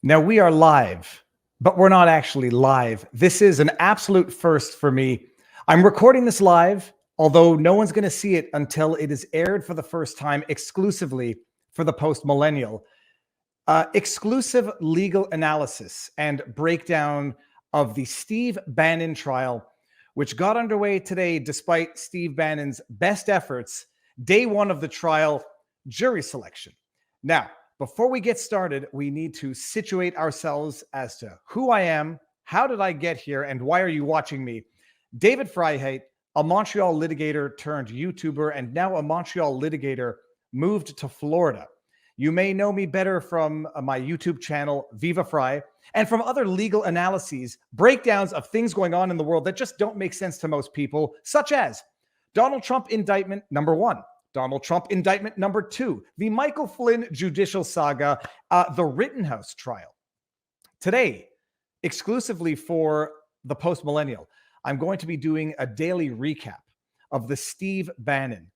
Now we are live, but we're not actually live. This is an absolute first for me. I'm recording this live, although no one's going to see it until it is aired for the first time exclusively for the Post Millennial. Exclusive legal analysis and breakdown of the Steve Bannon trial, which got underway today despite Steve Bannon's best efforts. Day one of the trial, jury selection. Now, before we get started, we need to situate ourselves as to who I am, how did I get here, and why are you watching me? David Frei, a Montreal litigator turned YouTuber, and now a Montreal litigator, moved to Florida. You may know me better from my YouTube channel, Viva Frei, and from other legal analyses, breakdowns of things going on in the world that just don't make sense to most people, such as Donald Trump indictment number 1, Donald Trump indictment number 2, the Michael Flynn judicial saga, the Rittenhouse trial. Today, exclusively for the Post Millennial, I'm going to be doing a daily recap of the Steve Bannon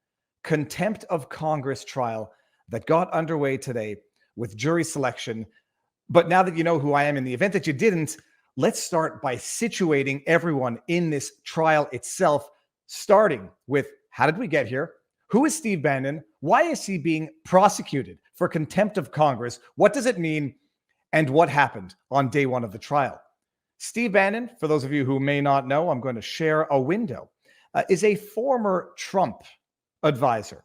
contempt of Congress trial that got underway today with jury selection. But now that you know who I am, in the event that you didn't, let's start by situating everyone in this trial itself, starting with how did we get here? Who is Steve Bannon? Why is he being prosecuted for contempt of Congress? What does it mean? And what happened on day one of the trial? Steve Bannon, for those of you who may not know, I'm going to share a window, is a former Trump advisor.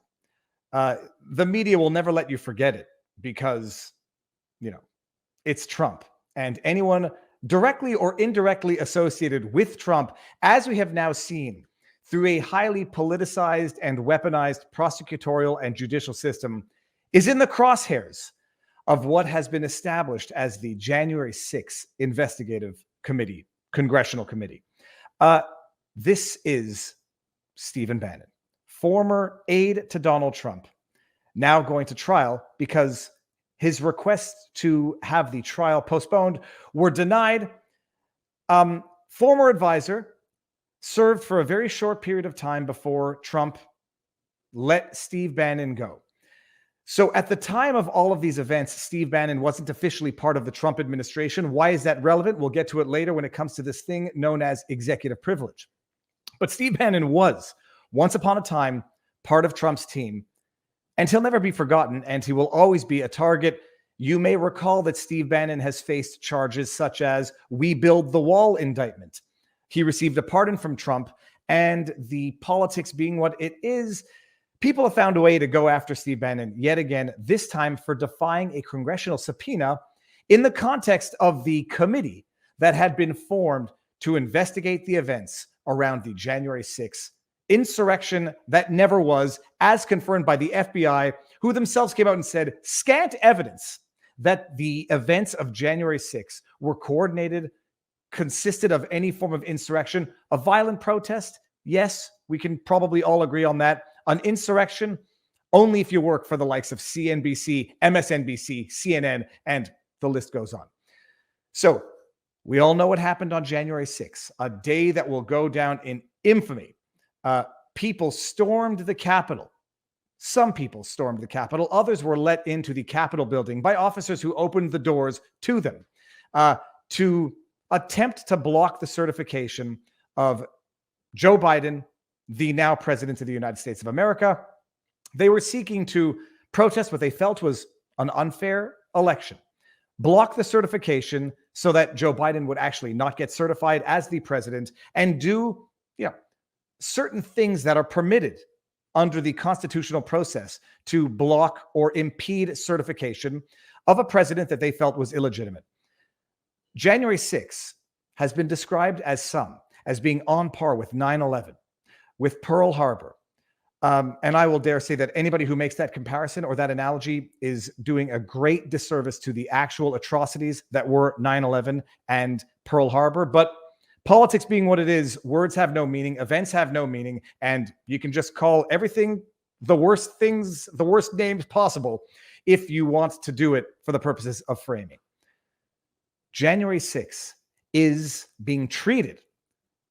The media will never let you forget it because, it's Trump. And anyone directly or indirectly associated with Trump, as we have now seen through a highly politicized and weaponized prosecutorial and judicial system, is in the crosshairs of what has been established as the January 6th investigative committee, congressional committee. This is Stephen Bannon, former aide to Donald Trump, now going to trial because his requests to have the trial postponed were denied. Former advisor, served for a very short period of time before Trump let Steve Bannon go. So at the time of all of these events, Steve Bannon wasn't officially part of the Trump administration. Why is that relevant? We'll get to it later when it comes to this thing known as executive privilege. But Steve Bannon was, once upon a time, part of Trump's team, and he'll never be forgotten, and he will always be a target. You may recall that Steve Bannon has faced charges such as "We Build the Wall" indictment. He received a pardon from Trump, and the politics being what it is, people have found a way to go after Steve Bannon yet again, this time for defying a congressional subpoena in the context of the committee that had been formed to investigate the events around the January 6th insurrection that never was, as confirmed by the FBI, who themselves came out and said scant evidence that the events of January 6th were coordinated, consisted of any form of insurrection. A violent protest, yes, we can probably all agree on that. An insurrection, only if you work for the likes of CNBC, MSNBC, CNN, and the list goes on. So we all know what happened on January 6th, a day that will go down in infamy. People stormed the Capitol. Some people stormed the Capitol. Others were let into the Capitol building by officers who opened the doors to them to attempt to block the certification of Joe Biden, the now president of the United States of America. They were seeking to protest what they felt was an unfair election, block the certification so that Joe Biden would actually not get certified as the president, and do, certain things that are permitted under the constitutional process to block or impede certification of a president that they felt was illegitimate. January 6th has been described as being on par with 9/11, with Pearl Harbor. And I will dare say that anybody who makes that comparison or that analogy is doing a great disservice to the actual atrocities that were 9/11 and Pearl Harbor. But politics being what it is, words have no meaning, events have no meaning, and you can just call everything the worst things, the worst names possible if you want to do it for the purposes of framing. January 6th is being treated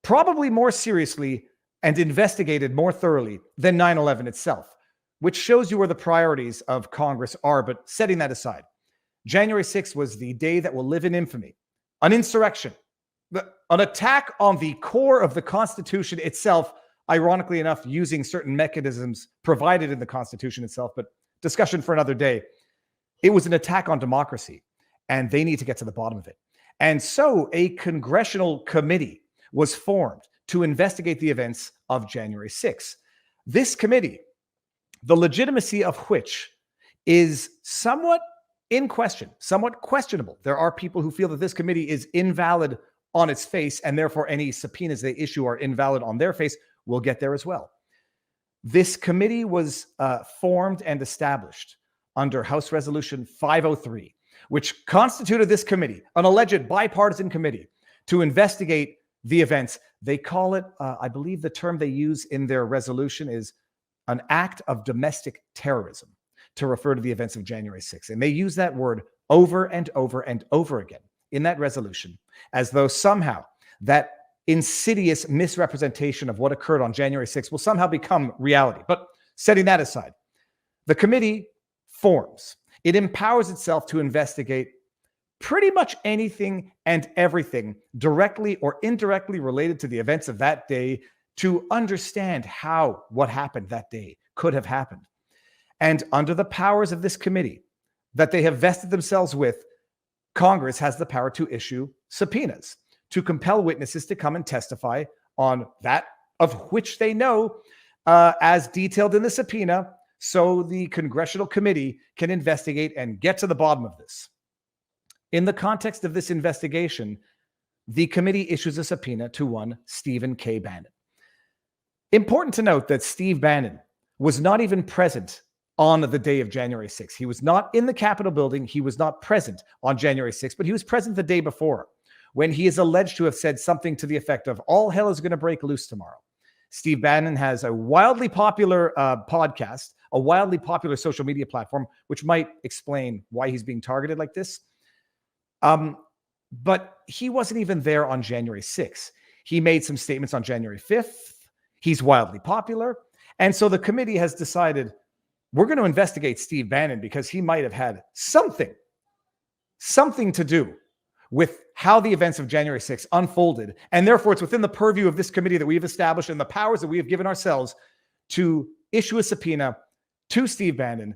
probably more seriously and investigated more thoroughly than 9/11 itself, which shows you where the priorities of Congress are. But setting that aside, January 6th was the day that will live in infamy, an insurrection, an attack on the core of the Constitution itself, ironically enough, using certain mechanisms provided in the Constitution itself, but discussion for another day. It was an attack on democracy, and they need to get to the bottom of it. And so a congressional committee was formed to investigate the events of January 6th. This committee, the legitimacy of which is somewhat in question, somewhat questionable. There are people who feel that this committee is invalid on its face, and therefore any subpoenas they issue are invalid on their face. We'll get there as well. This committee was formed and established under House Resolution 503, which constituted this committee, an alleged bipartisan committee, to investigate the events. They call it, I believe the term they use in their resolution is an act of domestic terrorism to refer to the events of January 6th. And they use that word over and over and over again in that resolution, as though somehow that insidious misrepresentation of what occurred on January 6th will somehow become reality. But setting that aside, the committee forms. It empowers itself to investigate pretty much anything and everything directly or indirectly related to the events of that day, to understand how what happened that day could have happened. And under the powers of this committee that they have vested themselves with, Congress has the power to issue subpoenas, to compel witnesses to come and testify on that of which they know as detailed in the subpoena, so the congressional committee can investigate and get to the bottom of this. In the context of this investigation, the committee issues a subpoena to one Stephen K. Bannon. Important to note that Steve Bannon was not even present on the day of January 6th. He was not in the Capitol building. He was not present on January 6th, but he was present the day before, when he is alleged to have said something to the effect of, all hell is going to break loose tomorrow. Steve Bannon has a wildly popular podcast, a wildly popular social media platform, which might explain why he's being targeted like this. But he wasn't even there on January 6th. He made some statements on January 5th. He's wildly popular. And so the committee has decided, we're going to investigate Steve Bannon because he might have had something to do with how the events of January 6th unfolded. And therefore, it's within the purview of this committee that we've established and the powers that we have given ourselves to issue a subpoena to Steve Bannon.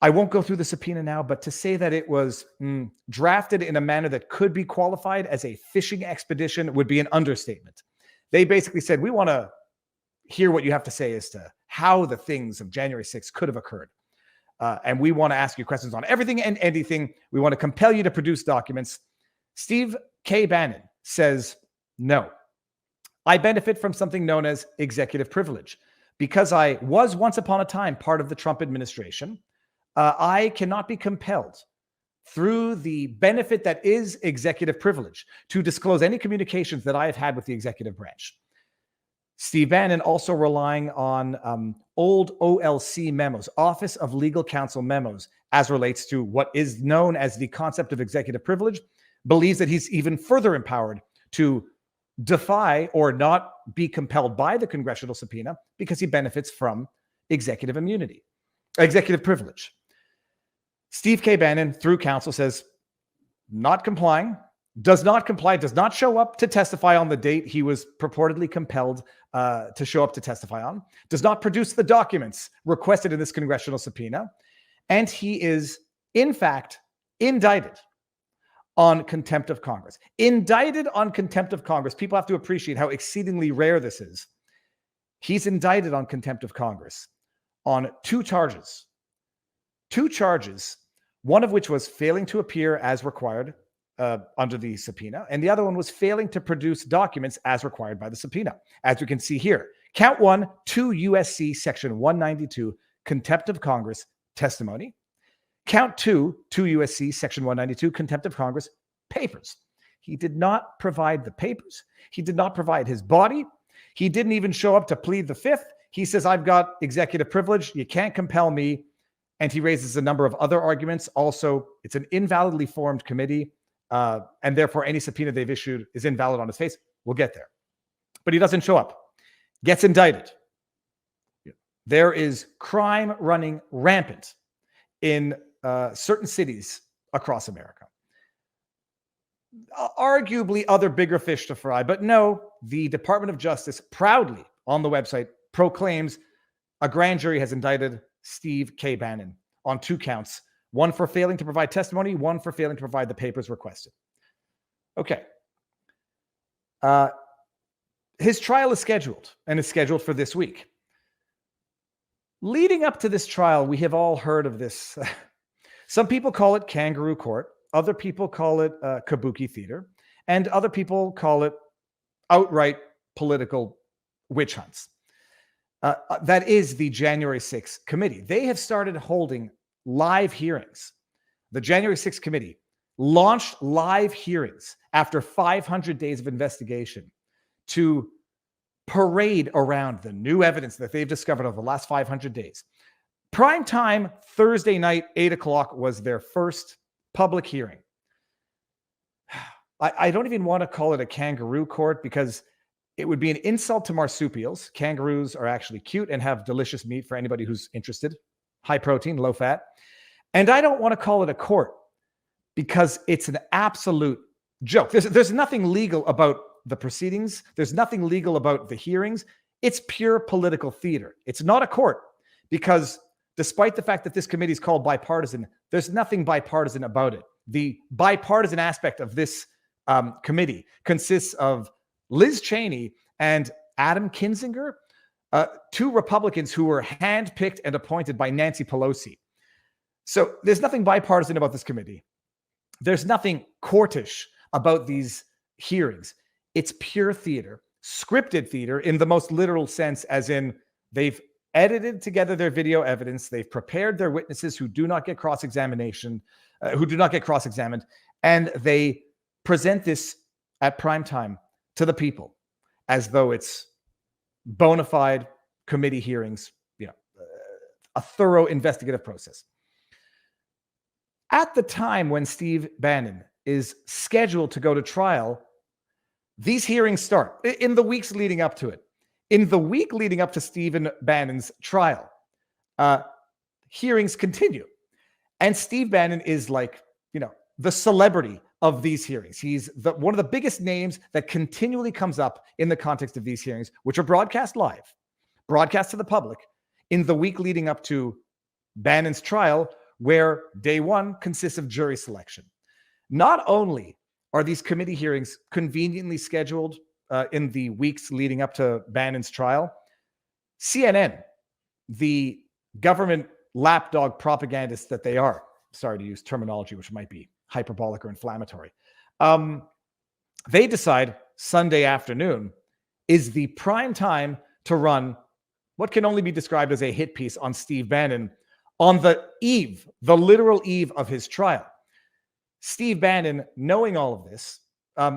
I won't go through the subpoena now, but to say that it was drafted in a manner that could be qualified as a fishing expedition would be an understatement. They basically said, we want to hear what you have to say as to how the things of January 6th could have occurred. And we want to ask you questions on everything and anything. We want to compel you to produce documents. Steve K. Bannon says, no, I benefit from something known as executive privilege. Because I was once upon a time part of the Trump administration, I cannot be compelled through the benefit that is executive privilege to disclose any communications that I have had with the executive branch. Steve Bannon also relying on old OLC memos, Office of Legal Counsel memos, as relates to what is known as the concept of executive privilege, believes that he's even further empowered to defy or not be compelled by the congressional subpoena because he benefits from executive immunity, executive privilege. Steve K. Bannon, through counsel, says not complying, does not comply, does not show up to testify on the date he was purportedly compelled to show up to testify on, does not produce the documents requested in this congressional subpoena, and he is, in fact, indicted on contempt of Congress. Indicted on contempt of Congress. People have to appreciate how exceedingly rare this is. He's indicted on contempt of Congress on two charges. Two charges, one of which was failing to appear as required under the subpoena, and the other one was failing to produce documents as required by the subpoena. As we can see here, count 1, 2 U.S.C. section 192, contempt of Congress testimony. Count 2, 2 U.S.C. section 192, contempt of Congress papers. He did not provide the papers. He did not provide his body. He didn't even show up to plead the fifth. He says, I've got executive privilege. You can't compel me. And he raises a number of other arguments. Also, it's an invalidly formed committee, and therefore any subpoena they've issued is invalid on his face. We'll get there. But he doesn't show up. Gets indicted. There is crime running rampant in certain cities across America. Arguably other bigger fish to fry, but no, the Department of Justice proudly on the website proclaims a grand jury has indicted Steve K. Bannon on 2 counts, one for failing to provide testimony, one for failing to provide the papers requested. Okay. His trial is scheduled, and is scheduled for this week. Leading up to this trial, we have all heard of this. Some people call it kangaroo court. Other people call it kabuki theater. And other people call it outright political witch hunts. That is the January 6th committee. They have started holding live hearings. The January 6th committee launched live hearings after 500 days of investigation to parade around the new evidence that they've discovered over the last 500 days. Prime time, Thursday night, 8 o'clock, was their first public hearing. I don't even want to call it a kangaroo court because it would be an insult to marsupials. Kangaroos are actually cute and have delicious meat for anybody who's interested. High protein, low fat. And I don't want to call it a court because it's an absolute joke. There's nothing legal about the proceedings. There's nothing legal about the hearings. It's pure political theater. It's not a court because despite the fact that this committee is called bipartisan, there's nothing bipartisan about it. The bipartisan aspect of this committee consists of Liz Cheney and Adam Kinzinger, 2 Republicans who were handpicked and appointed by Nancy Pelosi. So there's nothing bipartisan about this committee. There's nothing courtish about these hearings. It's pure theater, scripted theater in the most literal sense, as in they've edited together their video evidence. They've prepared their witnesses who do not get cross-examined, and they present this at prime time to the people as though it's bona fide committee hearings, a thorough investigative process. At the time when Steve Bannon is scheduled to go to trial, these hearings start in the weeks leading up to it. In the week leading up to Stephen Bannon's trial, hearings continue. And Steve Bannon is like, the celebrity of these hearings. He's one of the biggest names that continually comes up in the context of these hearings, which are broadcast live, broadcast to the public in the week leading up to Bannon's trial, where day one consists of jury selection. Not only are these committee hearings conveniently scheduled in the weeks leading up to Bannon's trial, CNN, the government lapdog propagandists that they are, sorry to use terminology which might be hyperbolic or inflammatory, they decide Sunday afternoon is the prime time to run what can only be described as a hit piece on Steve Bannon on the literal eve of his trial. Steve Bannon, knowing all of this,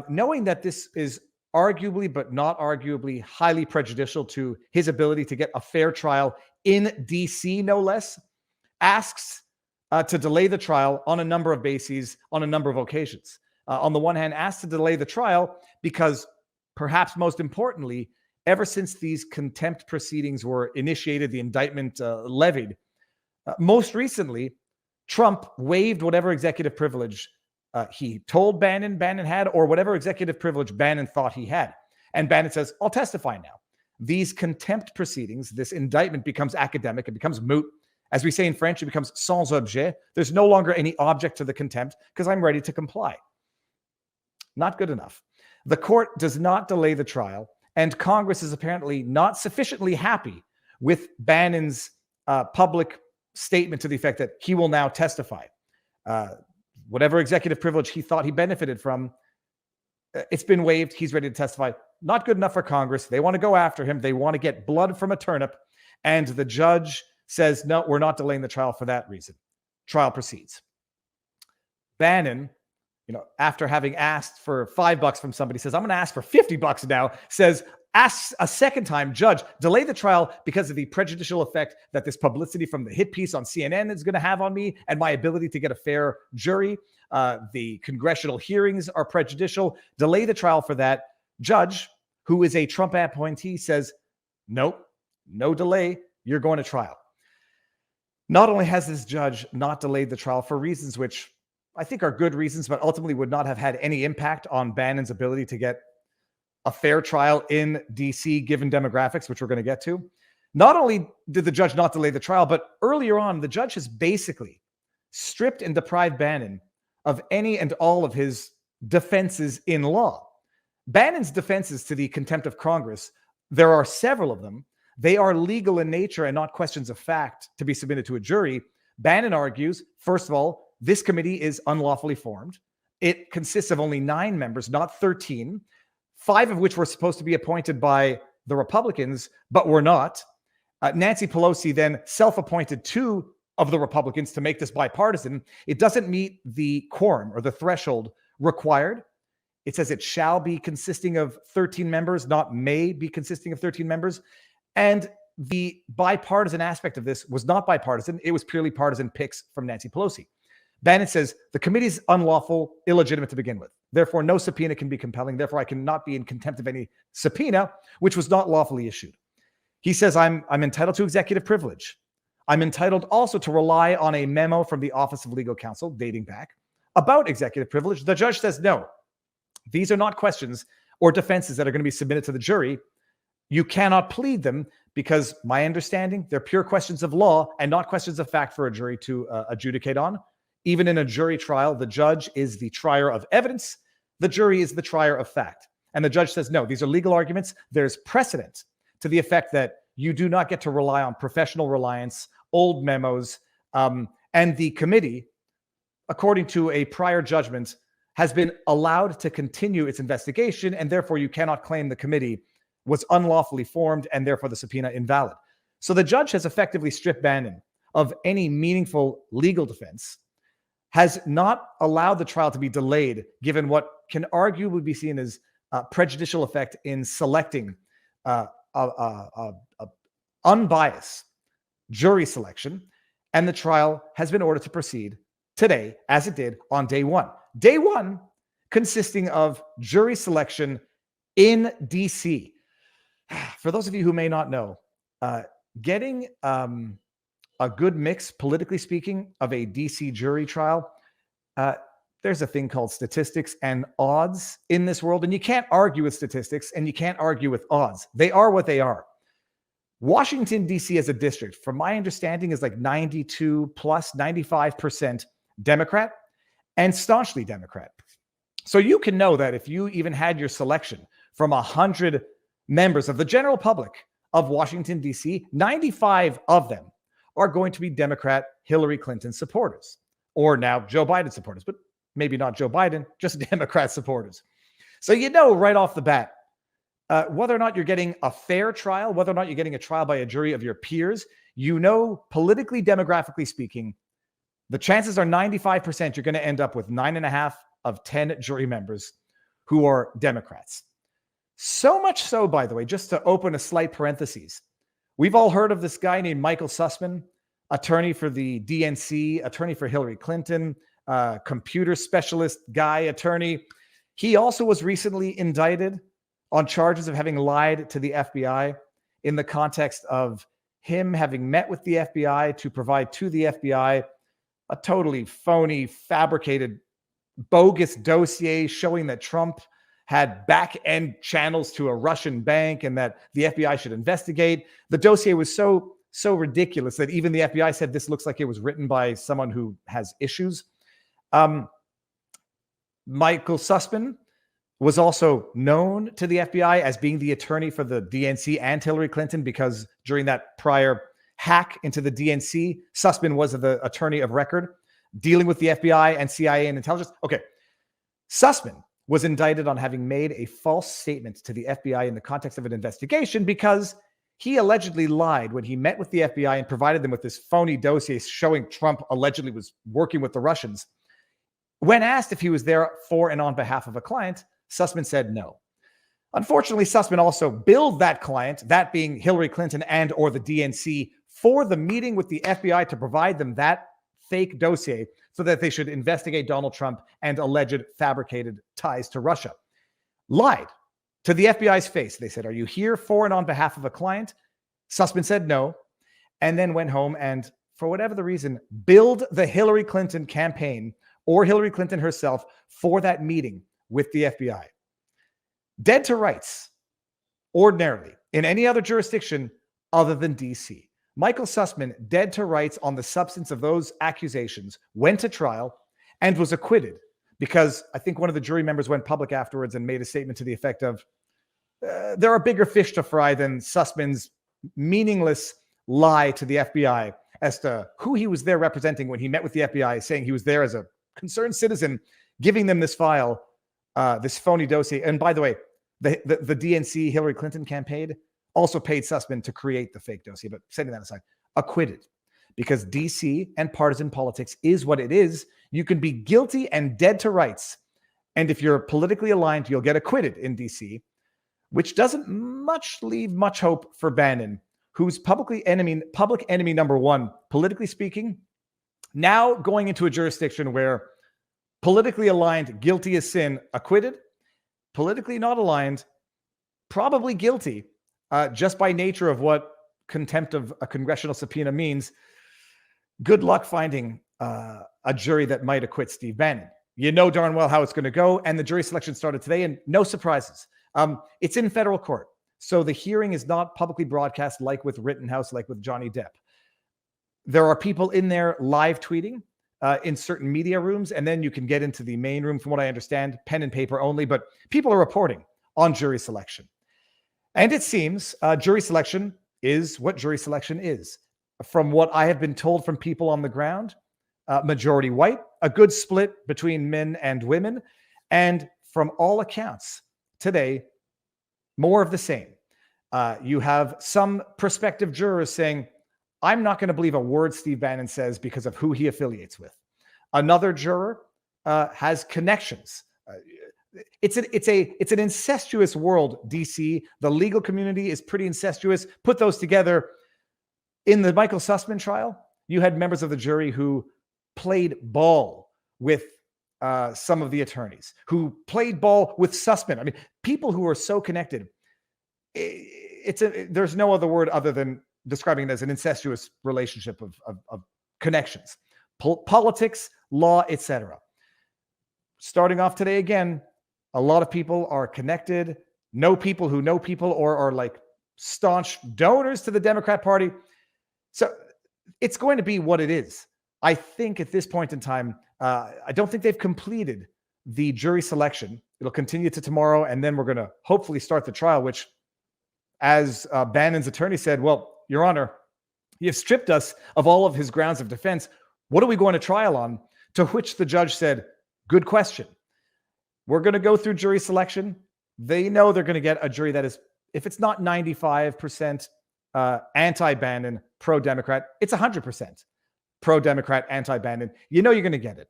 knowing that this is arguably, but not arguably, highly prejudicial to his ability to get a fair trial in DC, no less, asks to delay the trial on a number of bases, on a number of occasions. On the one hand, asks to delay the trial because, perhaps most importantly, ever since these contempt proceedings were initiated, the indictment levied, most recently, Trump waived whatever executive privilege he told Bannon had, or whatever executive privilege Bannon thought he had. And Bannon says, I'll testify now. These contempt proceedings, this indictment becomes academic, it becomes moot. As we say in French, it becomes sans objet. There's no longer any object to the contempt because I'm ready to comply. Not good enough. The court does not delay the trial, and Congress is apparently not sufficiently happy with Bannon's public statement to the effect that he will now testify. Whatever executive privilege he thought he benefited from, it's been waived. He's ready to testify. Not good enough for Congress. They want to go after him. They want to get blood from a turnip. And the judge says, no, we're not delaying the trial for that reason. Trial proceeds. Bannon, after having asked for $5 from somebody, says, I'm going to ask for $50 now, asks a second time, judge, delay the trial because of the prejudicial effect that this publicity from the hit piece on CNN is going to have on me and my ability to get a fair jury. The congressional hearings are prejudicial. Delay the trial for that. Judge, who is a Trump appointee, says, nope, no delay. You're going to trial. Not only has this judge not delayed the trial for reasons which I think are good reasons, but ultimately would not have had any impact on Bannon's ability to get a fair trial in DC, given demographics, which we're going to get to. Not only did the judge not delay the trial, but earlier on, the judge has basically stripped and deprived Bannon of any and all of his defenses in law. Bannon's defenses to the contempt of Congress, there are several of them. They are legal in nature and not questions of fact to be submitted to a jury. Bannon argues, first of all, this committee is unlawfully formed. It consists of only 9 members, not 13, 5 of which were supposed to be appointed by the Republicans, but were not. Nancy Pelosi then self-appointed 2 of the Republicans to make this bipartisan. It doesn't meet the quorum or the threshold required. It says it shall be consisting of 13 members, not may be consisting of 13 members. And the bipartisan aspect of this was not bipartisan. It was purely partisan picks from Nancy Pelosi. Bannon says the committee is unlawful, illegitimate to begin with. Therefore, no subpoena can be compelling. Therefore, I cannot be in contempt of any subpoena, which was not lawfully issued. He says I'm entitled to executive privilege. I'm entitled also to rely on a memo from the Office of Legal Counsel dating back about executive privilege. The judge says no. These are not questions or defenses that are going to be submitted to the jury. You cannot plead them because, my understanding, they're pure questions of law and not questions of fact for a jury to adjudicate on. Even in a jury trial, the judge is the trier of evidence. The jury is the trier of fact. And the judge says, no, these are legal arguments. There's precedent to the effect that you do not get to rely on professional reliance, old memos, and the committee, according to a prior judgment, has been allowed to continue its investigation, and therefore you cannot claim the committee was unlawfully formed and therefore the subpoena invalid. So the judge has effectively stripped Bannon of any meaningful legal defense, has not allowed the trial to be delayed, given what can arguably be seen as prejudicial effect in selecting unbiased jury selection, and the trial has been ordered to proceed today, as it did on day one. Day one consisting of jury selection in DC. For those of you who may not know, getting a good mix, politically speaking, of a DC jury trial, there's a thing called statistics and odds in this world, and you can't argue with statistics and you can't argue with odds. They are what they are. Washington, D.C. as a district, from my understanding, is like 92 plus 95% Democrat and staunchly Democrat. So you can know that if you even had your selection from 100 members of the general public of Washington, D.C., 95 of them are going to be Democrat Hillary Clinton supporters, or now Joe Biden supporters, but maybe not Joe Biden, just Democrat supporters. So you know right off the bat, whether or not you're getting a fair trial, whether or not you're getting a trial by a jury of your peers, you know, politically, demographically speaking, the chances are 95% you're going to end up with 9.5 of 10 jury members who are Democrats. So much so, by the way, just to open a slight parenthesis, we've all heard of this guy named Michael Sussman, attorney for the DNC, attorney for Hillary Clinton, computer specialist guy, attorney. He also was recently indicted on charges of having lied to the FBI in the context of him having met with the FBI to provide to the FBI a totally phony, fabricated, bogus dossier showing that Trump had back-end channels to a Russian bank and that the FBI should investigate. The dossier was so ridiculous that even the FBI said this looks like it was written by someone who has issues. Michael Sussman was also known to the FBI as being the attorney for the DNC and Hillary Clinton, because during that prior hack into the DNC, Sussman was the attorney of record dealing with the FBI and CIA and intelligence. Okay. Sussman was indicted on having made a false statement to the FBI in the context of an investigation because he allegedly lied when he met with the FBI and provided them with this phony dossier showing Trump allegedly was working with the Russians. When asked if he was there for and on behalf of a client, Sussman said no. Unfortunately, Sussman also billed that client, that being Hillary Clinton and or the DNC, for the meeting with the FBI to provide them that fake dossier so that they should investigate Donald Trump and alleged fabricated ties to Russia. Lied to the FBI's face. They said, "Are you here for and on behalf of a client?" Sussman said no, and then went home and, for whatever the reason, billed the Hillary Clinton campaign or Hillary Clinton herself for that meeting with the FBI. Dead to rights, ordinarily, in any other jurisdiction other than DC. Michael Sussman, dead to rights on the substance of those accusations, went to trial and was acquitted because I think one of the jury members went public afterwards and made a statement to the effect of, there are bigger fish to fry than Sussman's meaningless lie to the FBI as to who he was there representing when he met with the FBI, saying he was there as a concerned citizen, giving them this file, this phony dossier. And by the way, the DNC Hillary Clinton campaign also paid Sussman to create the fake dossier, but setting that aside, acquitted. Because DC and partisan politics is what it is. You can be guilty and dead to rights. And if you're politically aligned, you'll get acquitted in DC, which doesn't leave much hope for Bannon, who's public enemy number one, politically speaking, now going into a jurisdiction where politically aligned, guilty as sin, acquitted, politically not aligned, probably guilty, just by nature of what contempt of a congressional subpoena means. Good luck finding a jury that might acquit Steve Bannon. You know darn well how it's going to go, and the jury selection started today, and no surprises. It's in federal court, so the hearing is not publicly broadcast like with Rittenhouse, like with Johnny Depp. There are people in there live tweeting in certain media rooms, and then you can get into the main room, from what I understand, pen and paper only, but people are reporting on jury selection. And it seems jury selection is what jury selection is. From what I have been told from people on the ground, majority white, a good split between men and women, and from all accounts today, more of the same. You have some prospective jurors saying, I'm not going to believe a word Steve Bannon says because of who he affiliates with. Another juror has connections. It's an incestuous world, DC. The legal community is pretty incestuous. Put those together. In the Michael Sussman trial, you had members of the jury who played ball with some of the attorneys, who played ball with Sussman. I mean, people who are so connected. There's no other word other than describing it as an incestuous relationship of connections, politics, law, etc. Starting off today again, a lot of people are connected, know people who know people, or are like staunch donors to the Democrat Party. So it's going to be what it is. I think at this point in time, I don't think they've completed the jury selection. It'll continue to tomorrow, and then we're going to hopefully start the trial, which, as Bannon's attorney said, well, Your Honor, you've stripped us of all of his grounds of defense. What are we going to trial on? To which the judge said, good question. We're going to go through jury selection. They know they're going to get a jury that is, if it's not 95% anti-Bannon, pro-Democrat, it's 100% pro-Democrat, anti-Bannon. You know you're going to get it.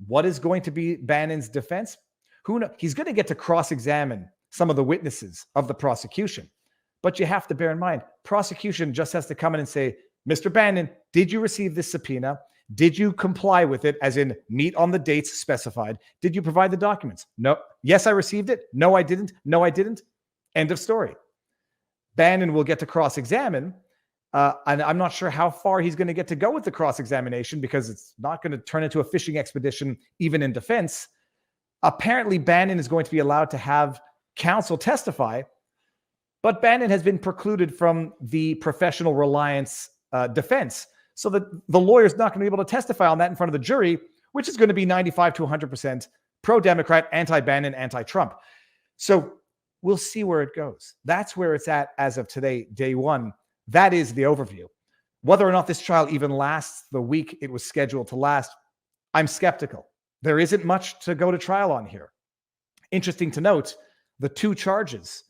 What is going to be Bannon's defense? Who knows? He's going to get to cross-examine some of the witnesses of the prosecution. But you have to bear in mind, prosecution just has to come in and say, Mr. Bannon, did you receive this subpoena? Did you comply with it, as in meet on the dates specified? Did you provide the documents? No. Yes, I received it. No, I didn't. No, I didn't. End of story. Bannon will get to cross-examine, and I'm not sure how far he's going to get to go with the cross-examination, because it's not going to turn into a fishing expedition, even in defense. Apparently, Bannon is going to be allowed to have counsel testify, but Bannon has been precluded from the professional reliance defense. So the lawyer's not going to be able to testify on that in front of the jury, which is going to be 95 to 100% pro-Democrat, anti-Bannon, anti-Trump. So we'll see where it goes. That's where it's at as of today, day one. That is the overview. Whether or not this trial even lasts the week it was scheduled to last, I'm skeptical. There isn't much to go to trial on here. Interesting to note, the two charges,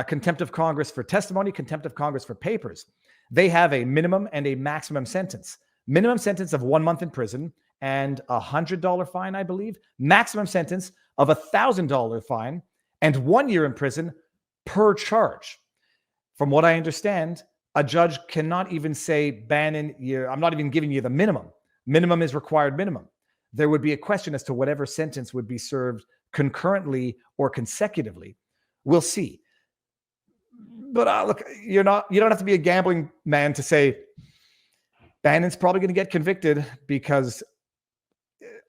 contempt of Congress for testimony, contempt of Congress for papers, they have a minimum and a maximum sentence. Minimum sentence of 1 month in prison and $100 fine, I believe. Maximum sentence of $1,000 fine and 1 year in prison per charge. From what I understand, a judge cannot even say, Bannon, I'm not even giving you the minimum. Minimum is required minimum. There would be a question as to whatever sentence would be served concurrently or consecutively. We'll see. But look, you don't have to be a gambling man to say Bannon's probably going to get convicted, because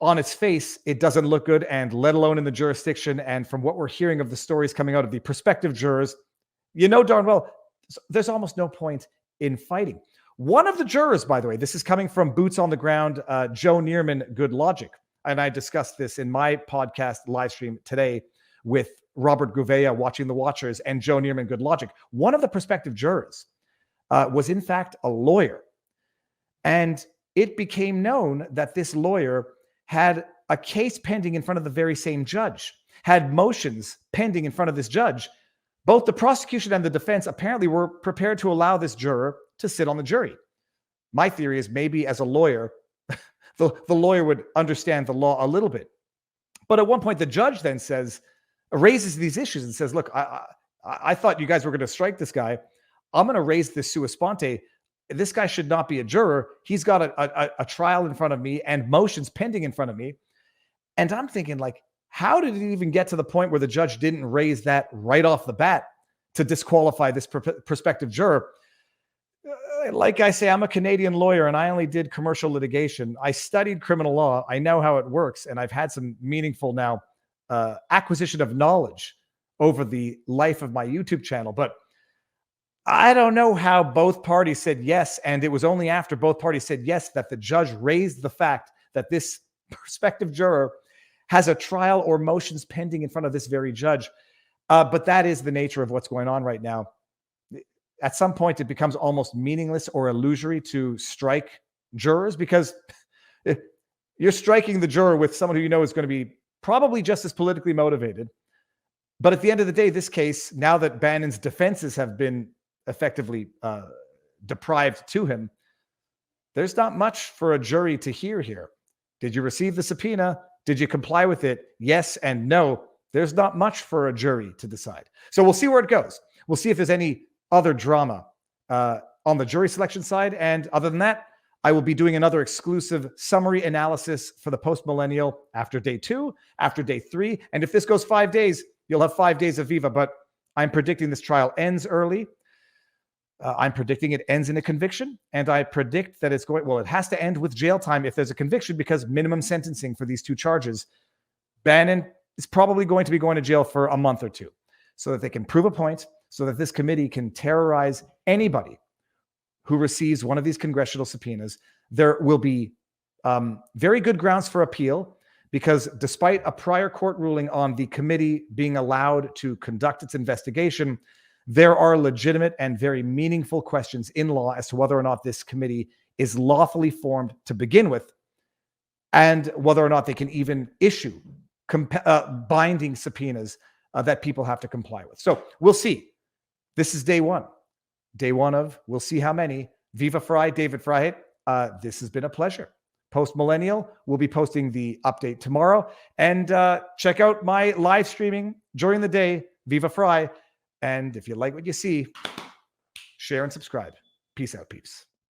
on its face, it doesn't look good, and let alone in the jurisdiction. And from what we're hearing of the stories coming out of the prospective jurors, you know darn well there's almost no point in fighting. One of the jurors, by the way, this is coming from boots on the ground, Joe Neerman, Good Logic. And I discussed this in my podcast live stream today with Robert Gouveia, Watching the Watchers, and Joe Neerman, Good Logic. One of the prospective jurors was in fact a lawyer. And it became known that this lawyer had a case pending in front of the very same judge, had motions pending in front of this judge. Both the prosecution and the defense apparently were prepared to allow this juror to sit on the jury. My theory is maybe as a lawyer, the lawyer would understand the law a little bit. But at one point, the judge then raises these issues and says, look, I thought you guys were going to strike this guy. I'm going to raise this sua sponte. This guy should not be a juror. He's got a trial in front of me and motions pending in front of me. And I'm thinking, like, how did it even get to the point where the judge didn't raise that right off the bat to disqualify this prospective juror? Like I say, I'm a Canadian lawyer and I only did commercial litigation. I studied criminal law. I know how it works. And I've had some meaningful now acquisition of knowledge over the life of my YouTube channel. But I don't know how both parties said yes. And it was only after both parties said yes that the judge raised the fact that this prospective juror has a trial or motions pending in front of this very judge. But that is the nature of what's going on right now. At some point, it becomes almost meaningless or illusory to strike jurors, because you're striking the juror with someone who you know is going to be probably just as politically motivated. But at the end of the day, this case, now that Bannon's defenses have been effectively deprived to him, there's not much for a jury to hear here. Did you receive the subpoena? Did you comply with it? Yes and no. There's not much for a jury to decide. So we'll see where it goes. We'll see if there's any other drama on the jury selection side. And other than that, I will be doing another exclusive summary analysis for the Post Millennial after day 2, after day 3. And if this goes 5 days, you'll have 5 days of Viva. But I'm predicting this trial ends early. I'm predicting it ends in a conviction. And I predict that it has to end with jail time if there's a conviction, because minimum sentencing for these 2 charges. Bannon is probably going to be going to jail for a month or 2 so that they can prove a point, so that this committee can terrorize anybody who receives one of these congressional subpoenas. There will be very good grounds for appeal, because despite a prior court ruling on the committee being allowed to conduct its investigation, there are legitimate and very meaningful questions in law as to whether or not this committee is lawfully formed to begin with, and whether or not they can even issue binding subpoenas that people have to comply with. So we'll see. This is day 1. Day 1 of, we'll see how many. Viva Frei, David Frei. This has been a pleasure. Post Millennial will be posting the update tomorrow. And check out my live streaming during the day, Viva Frei. And if you like what you see, share and subscribe. Peace out, peeps.